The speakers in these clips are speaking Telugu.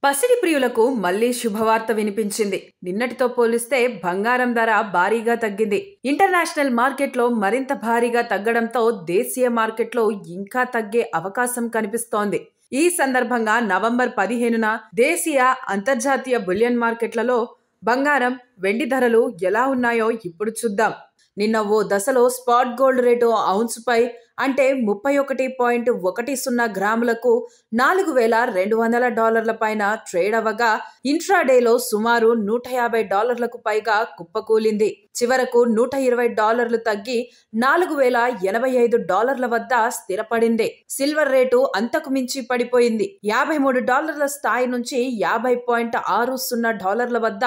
పసిడి ప్రియులకు మళ్లీ శుభవార్త వినిపించింది. నిన్నటితో పోలిస్తే బంగారం ధర భారీగా తగ్గింది. ఇంటర్నేషనల్ మార్కెట్లో మరింత భారీగా తగ్గడంతో దేశీయ మార్కెట్లో ఇంకా తగ్గే అవకాశం కనిపిస్తోంది. ఈ సందర్భంగా నవంబర్ 15న దేశీయ, అంతర్జాతీయ బులియన్ మార్కెట్లలో బంగారం, వెండి ధరలు ఎలా ఉన్నాయో ఇప్పుడు చూద్దాం. నిన్న ఓ దశలో స్పాట్ గోల్డ్ రేటు ఔన్సుపై అంటే 31.10 గ్రాములకు $4,200 పైన ట్రేడ్ అవ్వగా ఇంట్రాడేలో సుమారు $150 పైగా కుప్పకూలింది. చివరకు $120 తగ్గి $4,085 వద్ద స్థిరపడింది. సిల్వర్ రేటు అంతకు మించి పడిపోయింది. $53 స్థాయి నుంచి $50.60 వద్ద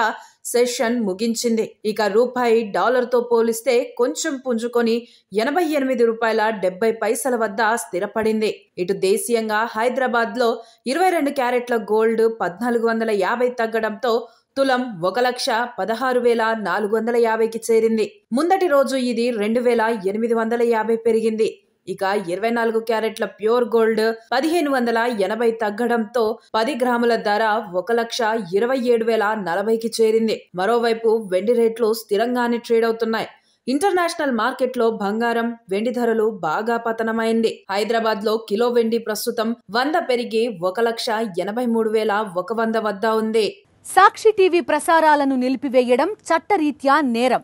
సెషన్ ముగించింది. ఇక రూపాయి డాలర్తో పోలిస్తే కొంచెం పుంజుకొని $88.70 వద్ద స్థిరపడింది. ఇటు దేశీయంగా హైదరాబాద్లో 22 క్యారెట్ల గోల్డ్ 1,450 తగ్గడంతో తులం 1,16,450కి చేరింది. ముందటి రోజు ఇది 2,850 పెరిగింది. ఇక 24 క్యారెట్ల ప్యూర్ గోల్డ్ 1,580 తగ్గడంతో 10 గ్రాముల ధర 1,27,040కి చేరింది. మరోవైపు వెండి రేట్లు స్థిరంగానే ట్రేడ్ అవుతున్నాయి. ఇంటర్నేషనల్ మార్కెట్లో బంగారం, వెండి ధరలు బాగా పతనమైంది. హైదరాబాద్ లో కిలో వెండి ప్రస్తుతం 100 పెరిగి 1,83,100 వద్ద ఉంది. సాక్షి టీవీ ప్రసారాలను నిలిపివేయడం చట్టరీత్యా నేరం.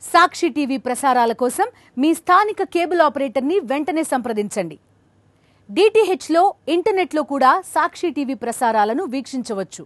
సాక్షి టీవీ ప్రసారాల కోసం మీ స్థానిక కేబుల్ ఆపరేటర్ని వెంటనే సంప్రదించండి. డిటిహెచ్లో, ఇంటర్నెట్లో కూడా సాక్షి టీవీ ప్రసారాలను వీక్షించవచ్చు.